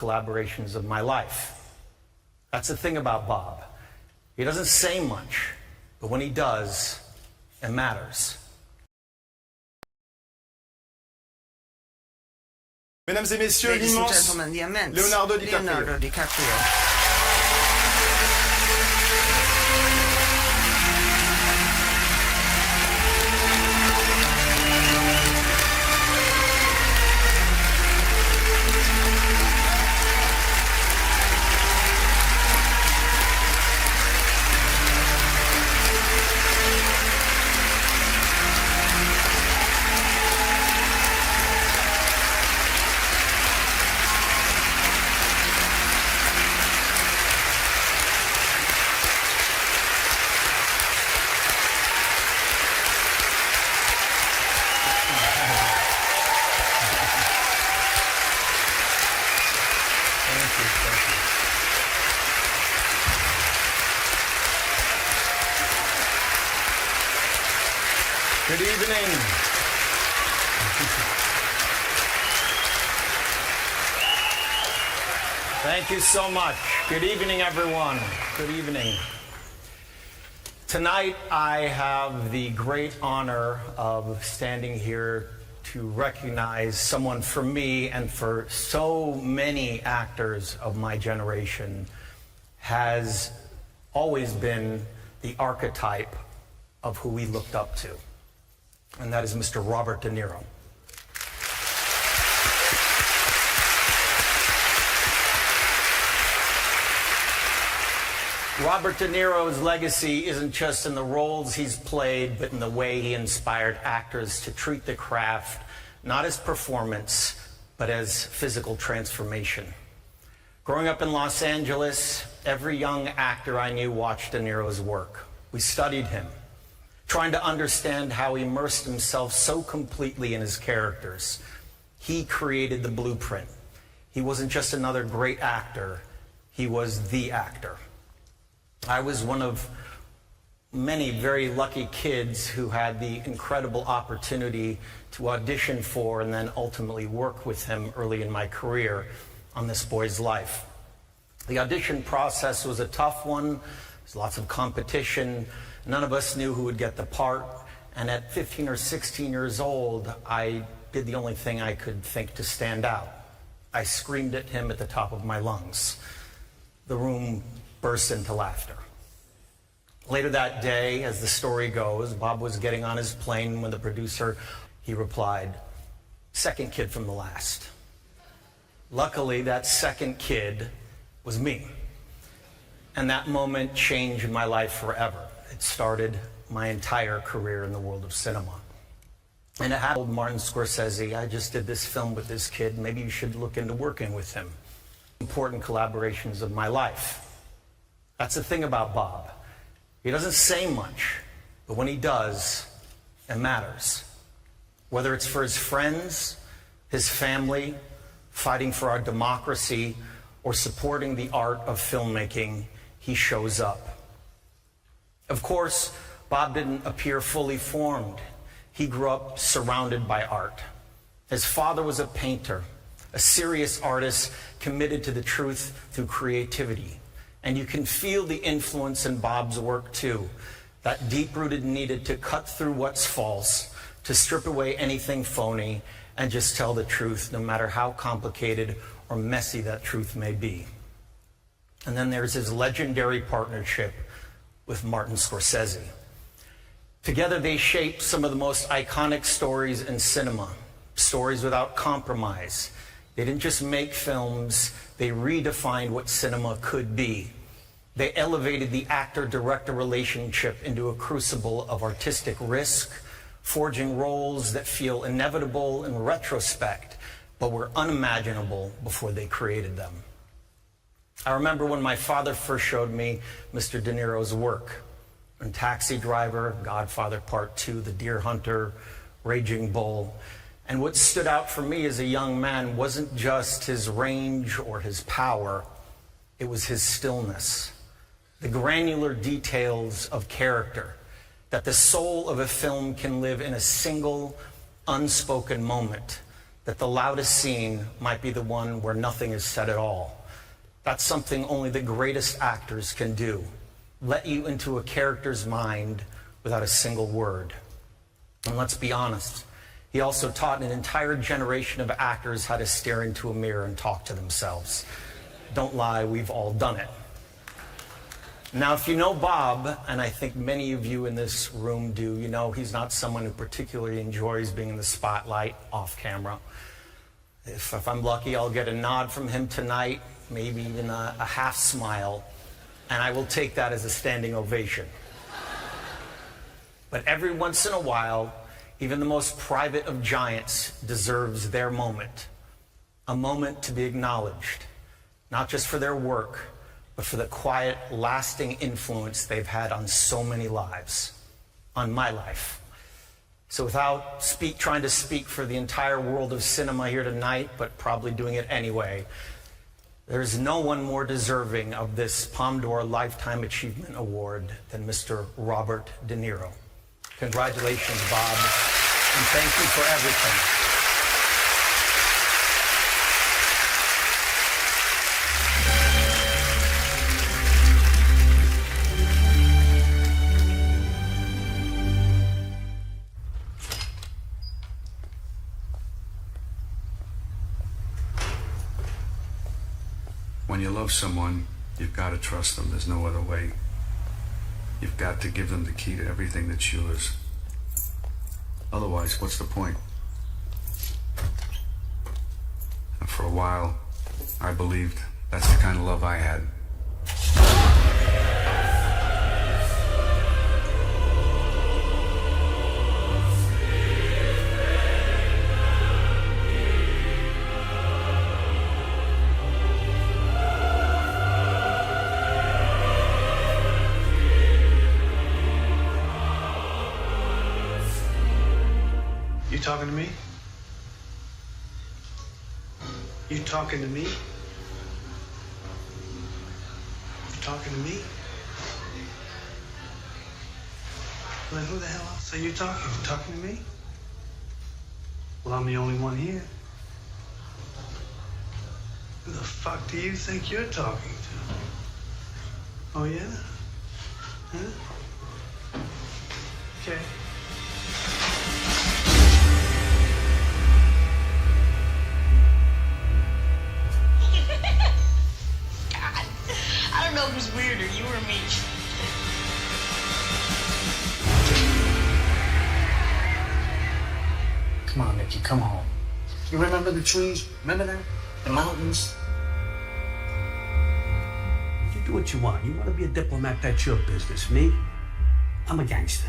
collaborations of my life. That's the thing about Bob. He doesn't say much, but when he does, it matters. Mesdames et messieurs, Ladies and l'immense gentlemen, the immense Leonardo DiCaprio. Leonardo DiCaprio. Good evening. Thank you so much. Good evening, everyone. Good evening. Tonight, I have the great honor of standing here to recognize someone for me and for so many actors of my generation has always been the archetype of who we looked up to. And that is Mr. Robert De Niro. Robert De Niro's legacy isn't just in the roles he's played, but in the way he inspired actors to treat the craft, not as performance, but as physical transformation. Growing up in Los Angeles, every young actor I knew watched De Niro's work. We studied him, trying to understand how he immersed himself so completely in his characters. He created the blueprint. He wasn't just another great actor, he was the actor. I was one of many very lucky kids who had the incredible opportunity to audition for and then ultimately work with him early in my career on This Boy's Life. The audition process was a tough one. There's lots of competition. None of us knew who would get the part, and at 15 or 16 years old, I did the only thing I could think to stand out. I screamed at him at the top of my lungs. The room burst into laughter. Later that day, as the story goes, Bob was getting on his plane when the producer, he replied, "Second kid from the last." Luckily, that second kid was me. And that moment changed my life forever. It started my entire career in the world of cinema. And I told Martin Scorsese, "I just did this film with this kid. Maybe you should look into working with him." Important collaborations of my life. That's the thing about Bob. He doesn't say much, but when he does, it matters. Whether it's for his friends, his family, fighting for our democracy, or supporting the art of filmmaking, he shows up. Of course, Bob didn't appear fully formed. He grew up surrounded by art. His father was a painter, a serious artist committed to the truth through creativity. And you can feel the influence in Bob's work too, that deep-rooted need to cut through what's false, to strip away anything phony, and just tell the truth, no matter how complicated or messy that truth may be. And then there's his legendary partnership with Martin Scorsese. Together they shaped some of the most iconic stories in cinema, stories without compromise. They didn't just make films, they redefined what cinema could be. They elevated the actor-director relationship into a crucible of artistic risk, forging roles that feel inevitable in retrospect, but were unimaginable before they created them. I remember when my father first showed me Mr. De Niro's work in Taxi Driver, Godfather Part 2, The Deer Hunter, Raging Bull. And what stood out for me as a young man wasn't just his range or his power, it was his stillness, the granular details of character, that the soul of a film can live in a single, unspoken moment, that the loudest scene might be the one where nothing is said at all. That's something only the greatest actors can do. Let you into a character's mind without a single word. And let's be honest, he also taught an entire generation of actors how to stare into a mirror and talk to themselves. Don't lie, we've all done it. Now, if you know Bob, and I think many of you in this room do, you know he's not someone who particularly enjoys being in the spotlight off camera. If I'm lucky, I'll get a nod from him tonight, maybe even a half smile, and I will take that as a standing ovation. But every once in a while, even the most private of giants deserves their moment. A moment to be acknowledged, not just for their work, but for the quiet, lasting influence they've had on so many lives, on my life. So without trying to speak for the entire world of cinema here tonight, but probably doing it anyway, there's no one more deserving of this Palme d'Or Lifetime Achievement Award than Mr. Robert De Niro. Congratulations, Bob, and thank you for everything. When you love someone, you've got to trust them. There's no other way. You've got to give them the key to everything that's yours. Otherwise, what's the point? And for a while, I believed that's the kind of love I had. You talking to me? You talking to me? You talking to me? Well, then who the hell else are you talking? You talking to me? Well, I'm the only one here. Who the fuck do you think you're talking to? Oh, yeah? Huh? Okay. I don't know who's weirder, you or me. Come on, Mickey, come home. You remember the trees? Remember that? The mountains? You do what you want. You want to be a diplomat, that's your business. Me, I'm a gangster.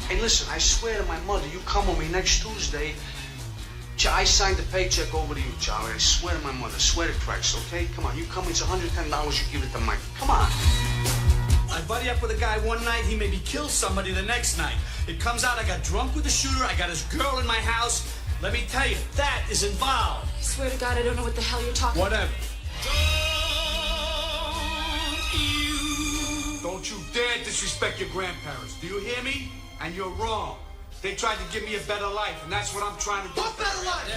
Hey, listen, I swear to my mother, you come with me next Tuesday. I signed the paycheck over to you, Charlie. I swear to my mother, swear to Christ, okay? Come on, you come, it's $110, you give it to Mike. Come on. I buddy up with a guy one night, he maybe kills somebody the next night. It comes out I got drunk with the shooter, I got his girl in my house. Let me tell you, that is involved. I swear to God, I don't know what the hell you're talking about. Whatever. Don't you dare disrespect your grandparents. Do you hear me? And you're wrong. They tried to give me a better life, and that's what I'm trying to do. What better life?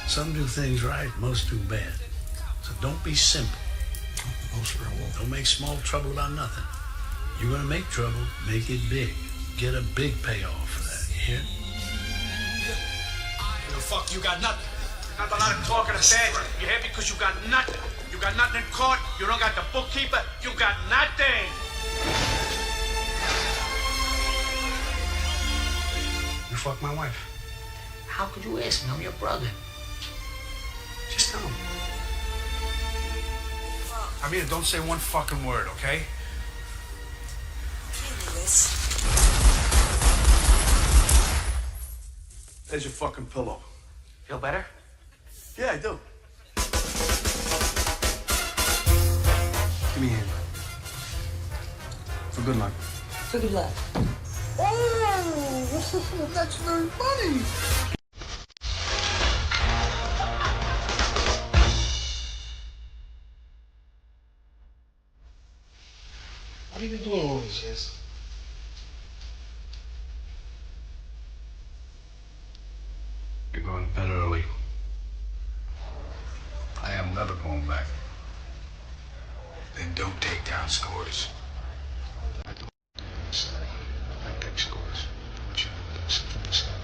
Some do things right, most do bad. So don't be simple. Don't make small trouble about nothing. You're gonna make trouble, make it big. Get a big payoff for that, you hear? The fuck, you got nothing. Not a lot of talking to bad. You hear? Because you got nothing. You got nothing in court. You don't got the bookkeeper. You got nothing. You fuck my wife. How could you ask me? I'm your brother. Just tell him. I mean, don't say one fucking word, okay? There's your fucking pillow. Feel better? Yeah, I do. Give me a hand. For good luck. For good luck. Oh, that's very funny. What have you been doing all these years? You're going to bed early. I am never going back. Then don't take down scores. I take scores. But you know this from the start.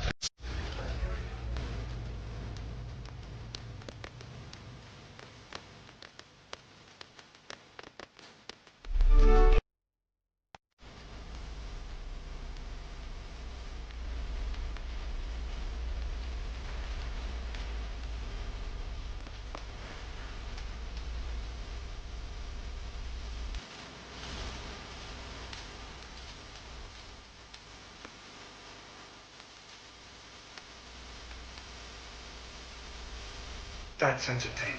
That's entertaining.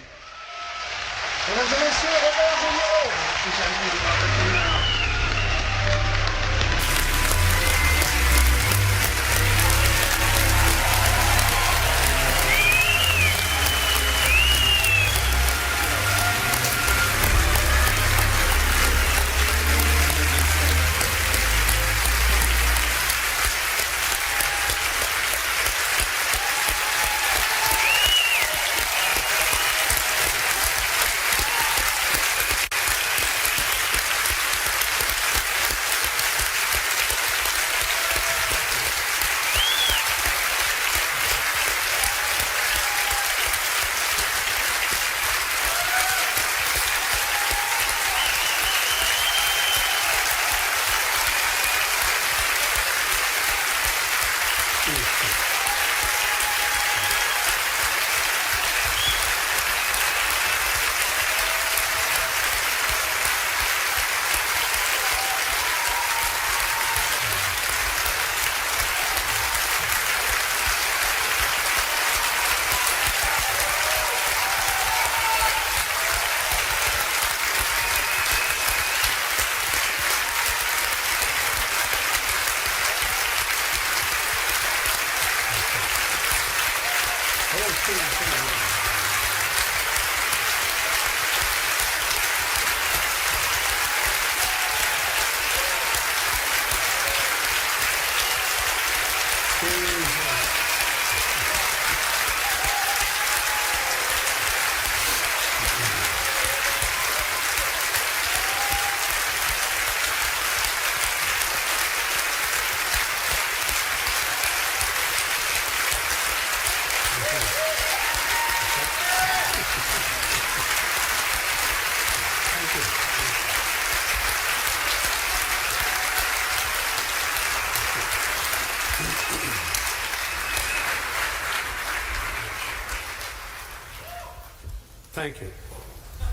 Thank you.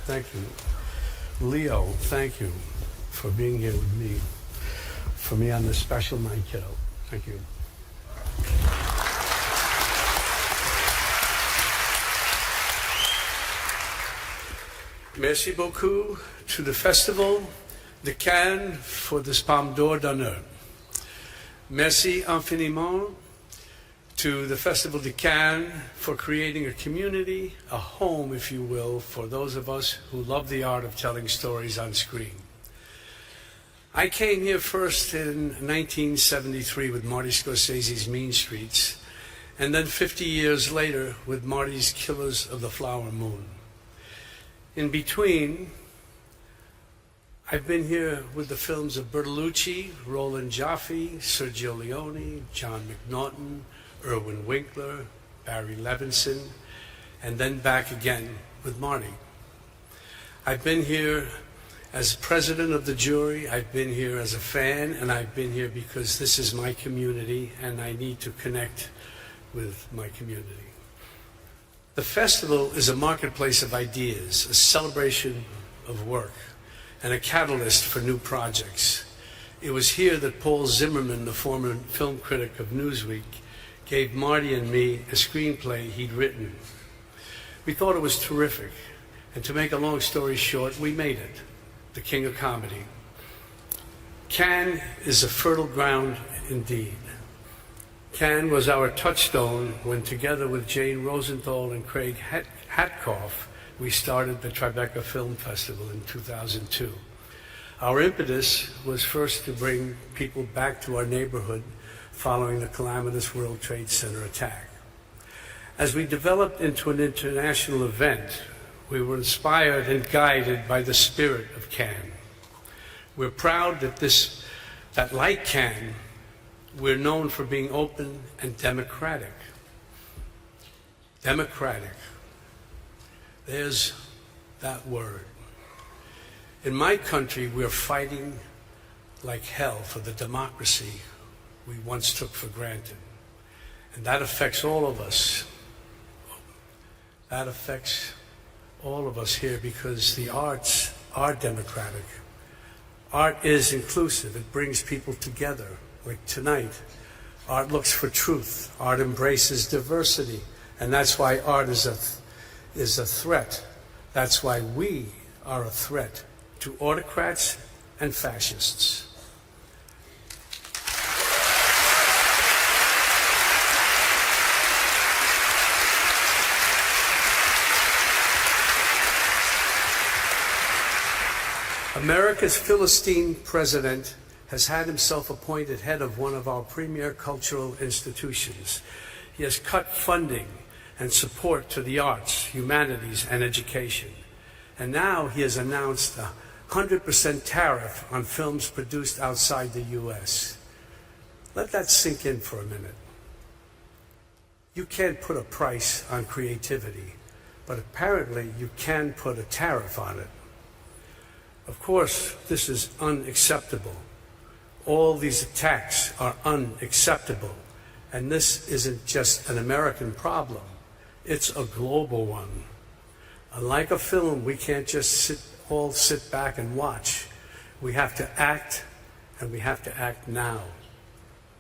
Thank you. Leo, thank you for being here with me. For me on this special night, kiddo. Thank you. Merci beaucoup to the Festival de Cannes for this Palme d'Or d'honneur. Merci infiniment to the Festival de Cannes for creating a community, a home, if you will, for those of us who love the art of telling stories on screen. I came here first in 1973 with Marty Scorsese's Mean Streets, and then 50 years later with Marty's Killers of the Flower Moon. In between, I've been here with the films of Bertolucci, Roland Joffe, Sergio Leone, John McNaughton, Irwin Winkler, Barry Levinson, and then back again with Marty. I've been here as president of the jury, I've been here as a fan, and I've been here because this is my community and I need to connect with my community. The festival is a marketplace of ideas, a celebration of work, and a catalyst for new projects. It was here that Paul Zimmerman, the former film critic of Newsweek, gave Marty and me a screenplay he'd written. We thought it was terrific, and to make a long story short, we made it, The King of Comedy. Cannes is a fertile ground indeed. Cannes was our touchstone when, together with Jane Rosenthal and Craig Hatkoff, we started the Tribeca Film Festival in 2002. Our impetus was first to bring people back to our neighborhood following the calamitous World Trade Center attack. As we developed into an international event, we were inspired and guided by the spirit of Cannes. We're proud that like Cannes, we're known for being open and democratic. Democratic. There's that word. In my country, we're fighting like hell for the democracy we once took for granted. And that affects all of us. That affects all of us here because the arts are democratic. Art is inclusive. It brings people together. Like tonight, art looks for truth. Art embraces diversity. And that's why art is a threat. That's why we are a threat to autocrats and fascists. America's Philistine president has had himself appointed head of one of our premier cultural institutions. He has cut funding and support to the arts, humanities, and education. And now he has announced a 100% tariff on films produced outside the U.S. Let that sink in for a minute. You can't put a price on creativity, but apparently you can put a tariff on it. Of course, this is unacceptable. All these attacks are unacceptable. And this isn't just an American problem. It's a global one. Unlike a film, we can't just all sit back and watch. We have to act, and we have to act now.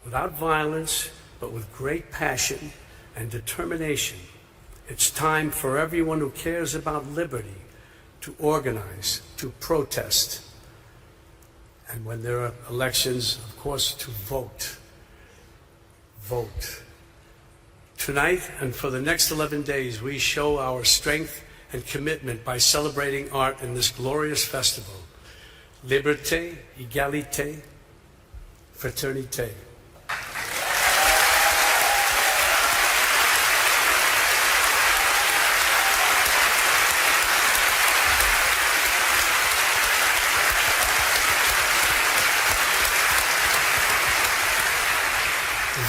Without violence, but with great passion and determination. It's time for everyone who cares about liberty to organize, to protest, and when there are elections, of course, to vote. Vote. Tonight and for the next 11 days, we show our strength and commitment by celebrating art in this glorious festival. Liberté, égalité, fraternité.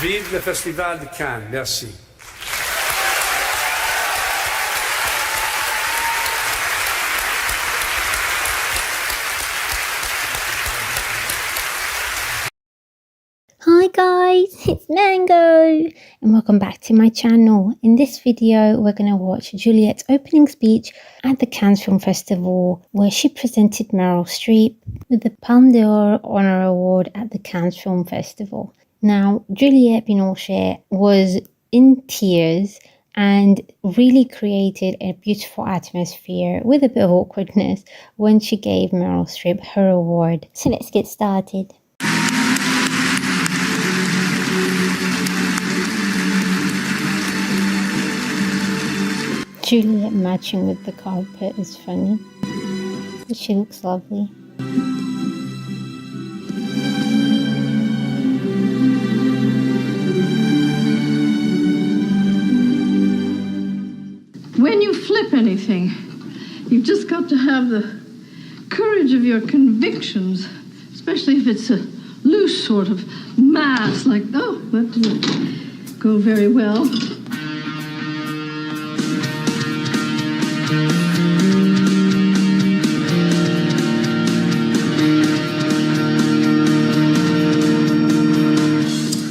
Vive le Festival de Cannes. Merci. Hi guys, it's Mango and welcome back to my channel. In this video we're going to watch Juliet's opening speech at the Cannes Film Festival where she presented Meryl Streep with the Palme d'Or Honorary Award at the Cannes Film Festival. Now, Juliette Binoche was in tears and really created a beautiful atmosphere with a bit of awkwardness when she gave Meryl Streep her award. So let's get started. Juliet matching with the carpet is funny, but she looks lovely. When you flip anything, you've just got to have the courage of your convictions, especially if it's a loose sort of mass, like, oh, that didn't go very well.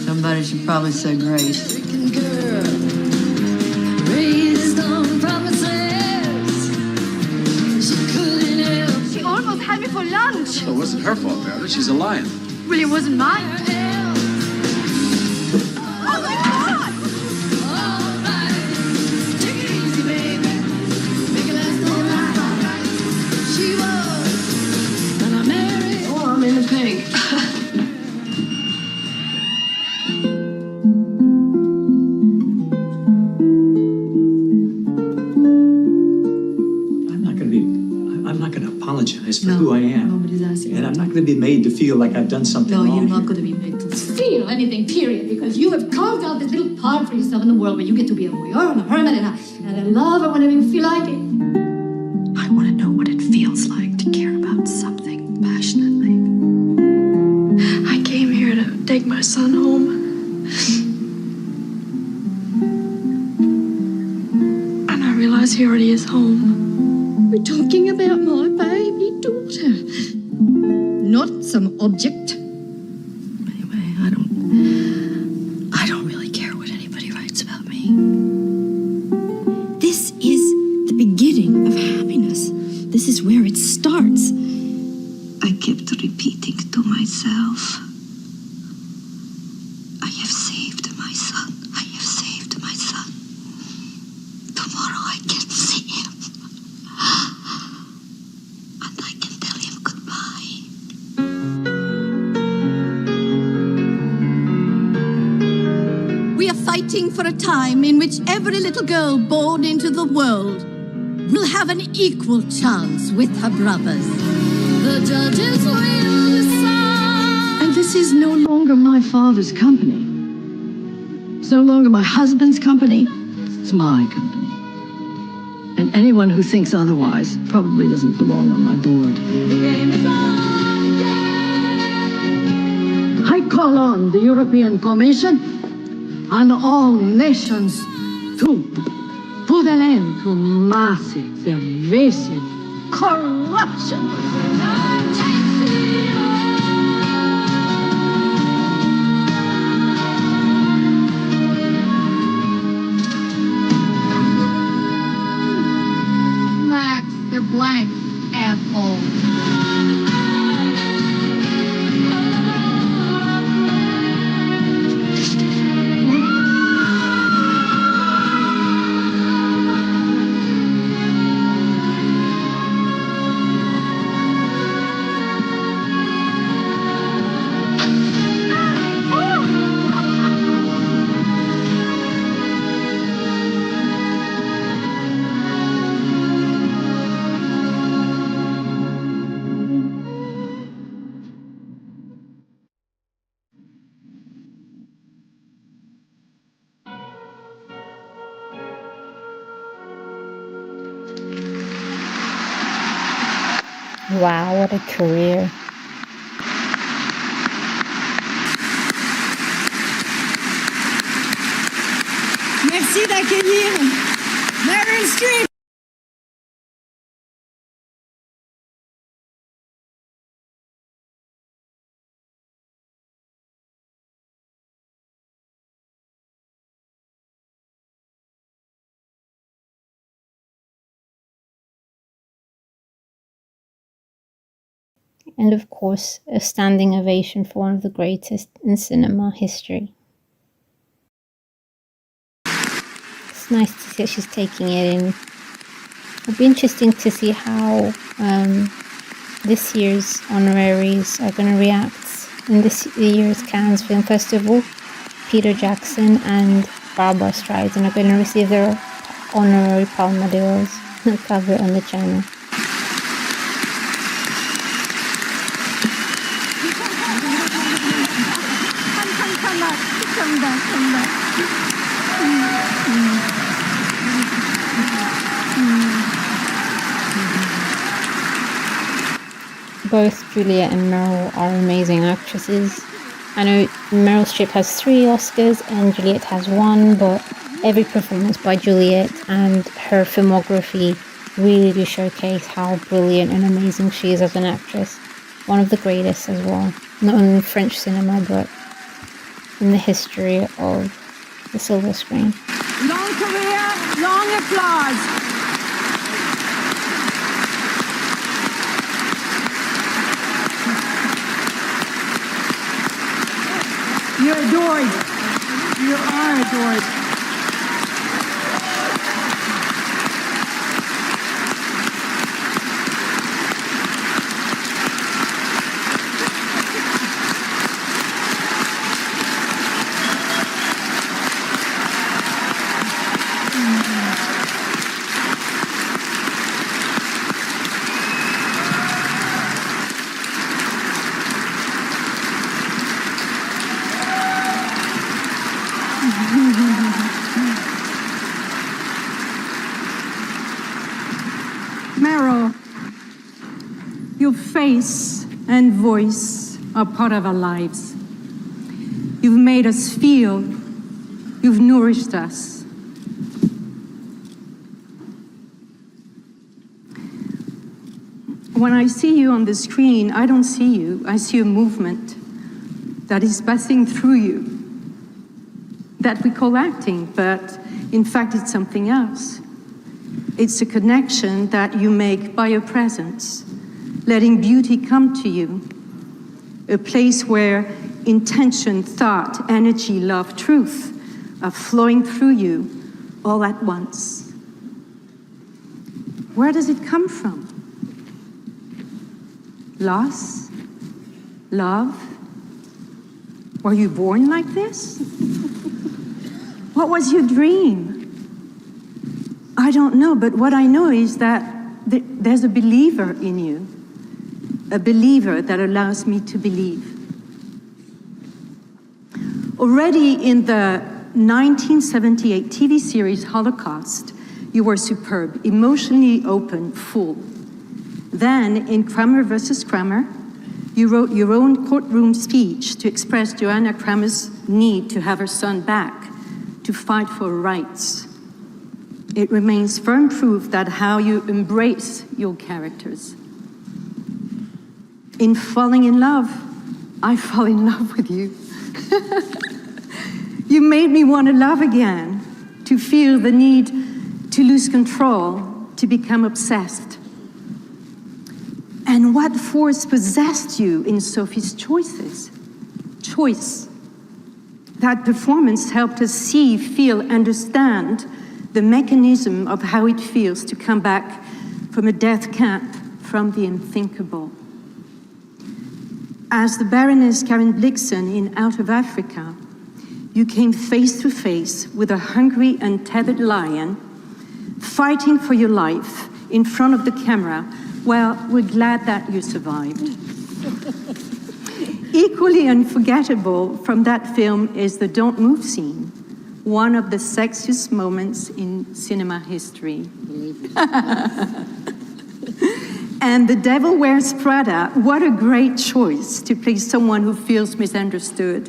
Somebody should probably say grace. Had me for lunch. Well, it wasn't her fault, rather. She's a lion. Well, it wasn't mine. Oh my God! Take it easy, baby. Make it last all night. She was, and I married. Oh, I'm in the pink. I'm not going to apologize for who I am. Nobody's asking. And I'm not going to be made to feel like I've done something wrong. No, you're not going to be made to feel anything, period, because you have carved out this little part for yourself in the world where you get to be a voyeur and a hermit and a lover whenever you feel like it. I want to know what it feels like to care about something passionately. I came here to take my son home. And I realize he already is home. We're talking about my baby daughter, not some object. Anyway, I don't really care what anybody writes about me. This is the beginning of happiness. This is where it starts. I kept repeating to myself, I have saved my son. I have saved my son. Tomorrow I can see him. And I can tell him goodbye. We are fighting for a time in which every little girl born into the world will have an equal chance with her brothers. The judges will decide. And this is no longer my father's company. It's no longer my husband's company. It's my company. And anyone who thinks otherwise probably doesn't belong on my board. The game is on, yeah. I call on the European Commission and all nations to put an end to massive, pervasive corruption. Max, they're blank, asshole. Wow, what a career. Merci d'accueillir Meryl Streep. And of course, a standing ovation for one of the greatest in cinema history. It's nice to see that she's taking it in. It'll be interesting to see how this year's honoraries are going to react in this year's Cannes Film Festival. Peter Jackson and Barbara Streisand are going to receive their honorary Palme d'Ors. I'll cover it on the channel. Come back. Both Juliet and Meryl are amazing actresses. I know Meryl Streep has 3 Oscars and Juliet has 1, but every performance by Juliet and her filmography really do showcase how brilliant and amazing she is as an actress. One of the greatest as well, not only in French cinema but in the history of the silver screen. Long career, long applause. You're adored. You are adored. Meryl, your face and voice are part of our lives. You've made us feel, you've nourished us. When I see you on the screen, I don't see you. I see a movement that is passing through you that we call acting, but in fact it's something else. It's a connection that you make by your presence, letting beauty come to you, a place where intention, thought, energy, love, truth are flowing through you all at once. Where does it come from? Loss? Love? Were you born like this? What was your dream? I don't know, but what I know is that there's a believer in you, a believer that allows me to believe. Already in the 1978 TV series Holocaust, you were superb, emotionally open, full. Then, in Kramer versus Kramer, you wrote your own courtroom speech to express Joanna Kramer's need to have her son back, to fight for rights. It remains firm proof that how you embrace your characters. In falling in love, I fall in love with you. You made me want to love again, to feel the need to lose control, to become obsessed. And what force possessed you in Sophie's choices? Choice. That performance helped us see, feel, understand the mechanism of how it feels to come back from a death camp, from the unthinkable. As the Baroness Karen Blixen in Out of Africa, you came face to face with a hungry, untethered lion, fighting for your life in front of the camera. Well, we're glad that you survived. Equally unforgettable from that film is the Don't Move scene, one of the sexiest moments in cinema history. And The Devil Wears Prada, what a great choice to play someone who feels misunderstood,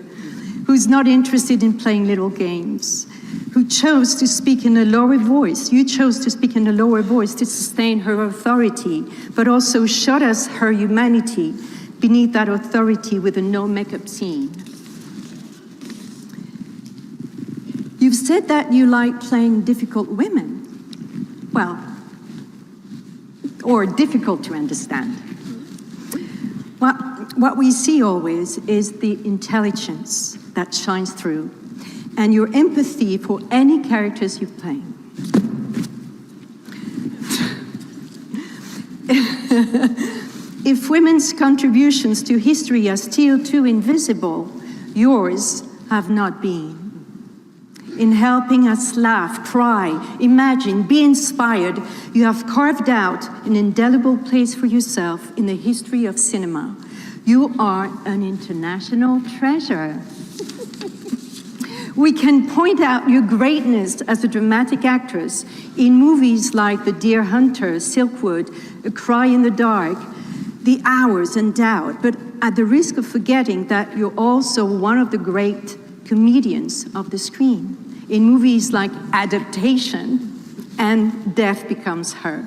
who's not interested in playing little games, who chose to speak in a lower voice. You chose to speak in a lower voice to sustain her authority, but also showed us her humanity beneath that authority with a no-makeup scene. You've said that you like playing difficult women. Well, or difficult to understand. What we see always is the intelligence that shines through, and your empathy for any characters you play. If women's contributions to history are still too invisible, yours have not been. In helping us laugh, cry, imagine, be inspired, you have carved out an indelible place for yourself in the history of cinema. You are an international treasure. We can point out your greatness as a dramatic actress in movies like The Deer Hunter, Silkwood, A Cry in the Dark, The Hours, and Doubt, but at the risk of forgetting that you're also one of the great comedians of the screen in movies like Adaptation and Death Becomes Her.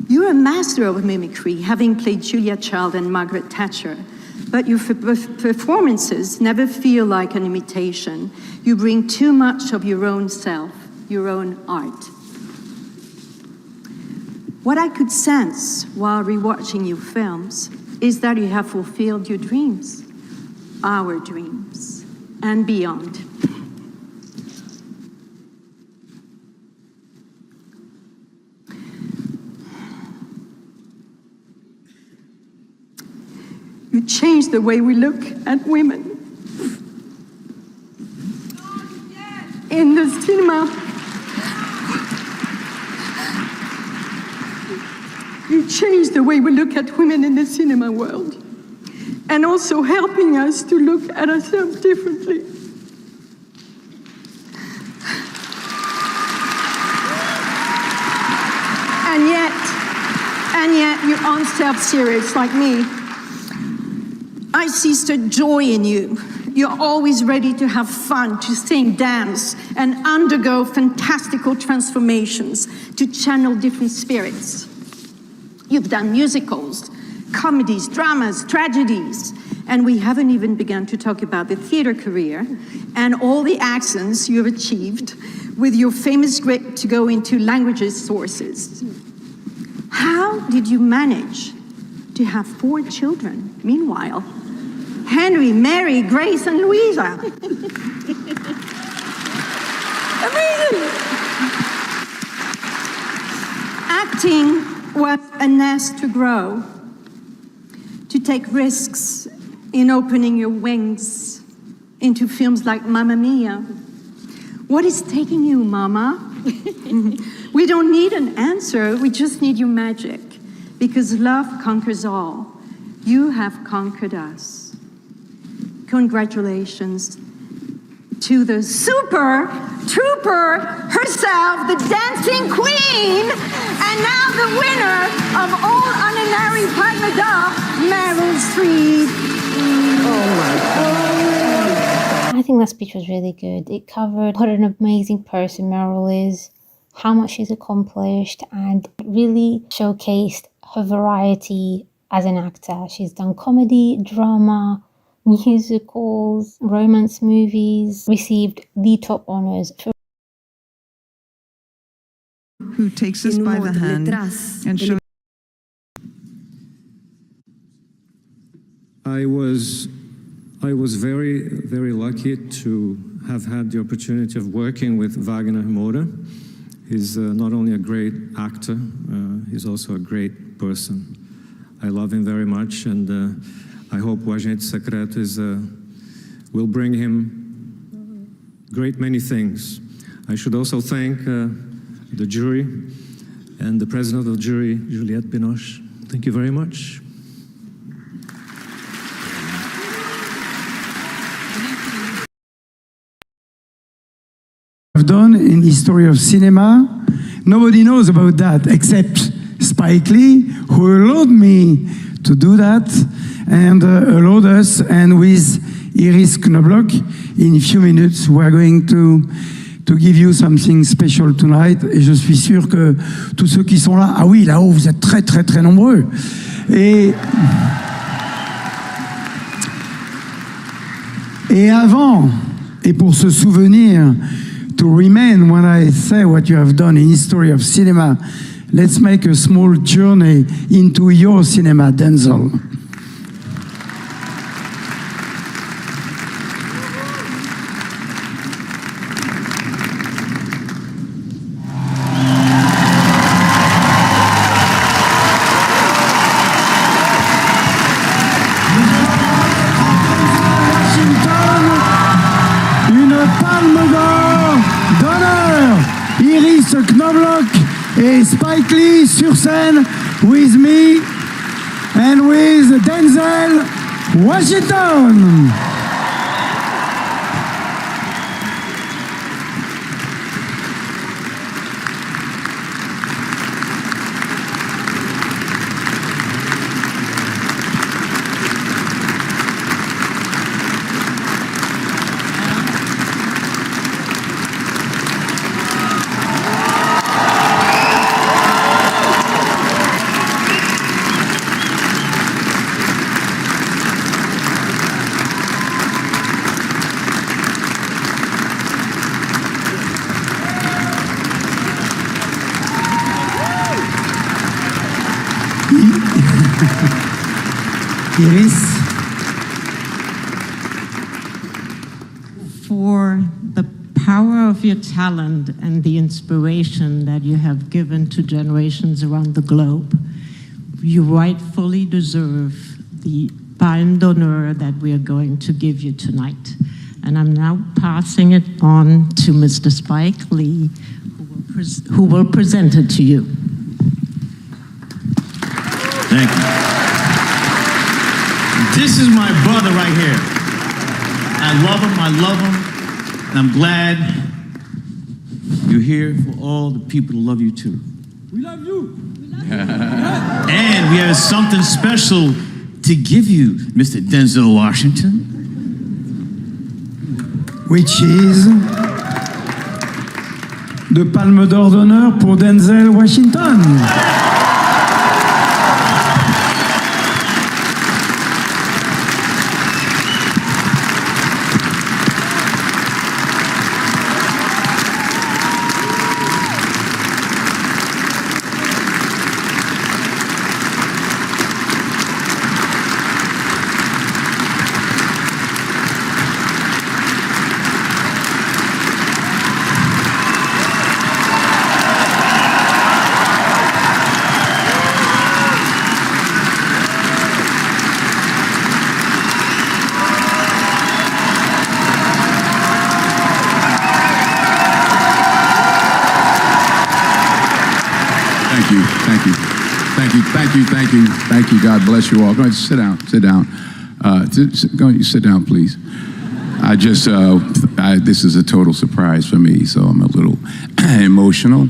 You're a master of mimicry, having played Julia Child and Margaret Thatcher, but your performances never feel like an imitation. You bring too much of your own self, your own art. What I could sense while rewatching your films is that you have fulfilled your dreams, our dreams, and beyond. You changed the way we look at women. In the cinema, you changed the way we look at women in the cinema world, and also helping us to look at ourselves differently. And and yet you're unself-serious like me. I see such joy in you. You're always ready to have fun, to sing, dance, and undergo fantastical transformations, to channel different spirits. You've done musicals, comedies, dramas, tragedies, and we haven't even begun to talk about the theater career and all the accents you've achieved with your famous grip to go into languages sources. How did you manage to have 4 children? Meanwhile, Henry, Mary, Grace, and Louisa. Amazing! Acting was a nest to grow, to take risks in opening your wings into films like Mamma Mia. What is taking you, Mama? We don't need an answer, we just need your magic, because love conquers all. You have conquered us. Congratulations to the super trooper herself, the dancing queen, and now the winner of all Honorary Palme d'Or, Meryl Streep. Oh my God. I think that speech was really good. It covered what an amazing person Meryl is, how much she's accomplished, and it really showcased her variety as an actor. She's done comedy, drama, musicals, romance movies, received the top honors. Who takes us by the hand and shows. I was very, very lucky to have had the opportunity of working with Wagner Moura. He's not only a great actor, he's also a great person. I love him very much, and I hope O Agente Secreto will bring him great many things. I should also thank the jury and the president of the jury, Juliette Binoche. Thank you very much. I've done in the history of cinema. Nobody knows about that except Spike Lee, who allowed me to do that and allowed us, and with Iris Knobloch, in a few minutes, we are going to give you something special tonight. Et je suis sûr que tous ceux qui sont là, ah oui, là-haut, vous êtes très, très, très nombreux. Et avant, et pour se souvenir, to remain when I say what you have done in history of cinema, let's make a small journey into your cinema, Denzel. Knobloch et Spike Lee sur scène with me and with Denzel Washington. Iris. For the power of your talent and the inspiration that you have given to generations around the globe, you rightfully deserve the Palme d'Honneur that we are going to give you tonight. And I'm now passing it on to Mr. Spike Lee, who will present it to you. Thank you. This is my brother right here. I love him, and I'm glad you're here for all the people who love you too. We love you. And we have something special to give you, Mr. Denzel Washington. Which is the Palme d'Or d'honneur pour Denzel Washington. Thank you. God bless you all. Go ahead, sit down. Go ahead, sit down, please. This is a total surprise for me, so I'm a little emotional.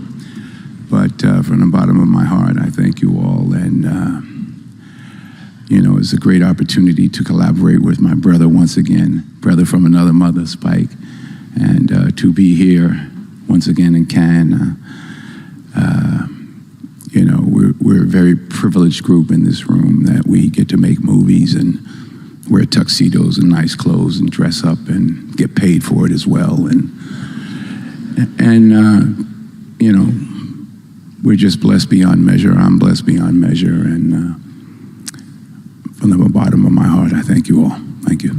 But from the bottom of my heart, I thank you all. And, it's a great opportunity to collaborate with my brother once again, brother from another mother, Spike, and to be here once again in Cannes. We're a very privileged group in this room that we get to make movies and wear tuxedos and nice clothes and dress up and get paid for it as well. And we're just blessed beyond measure. I'm blessed beyond measure. And from the bottom of my heart, I thank you all. Thank you.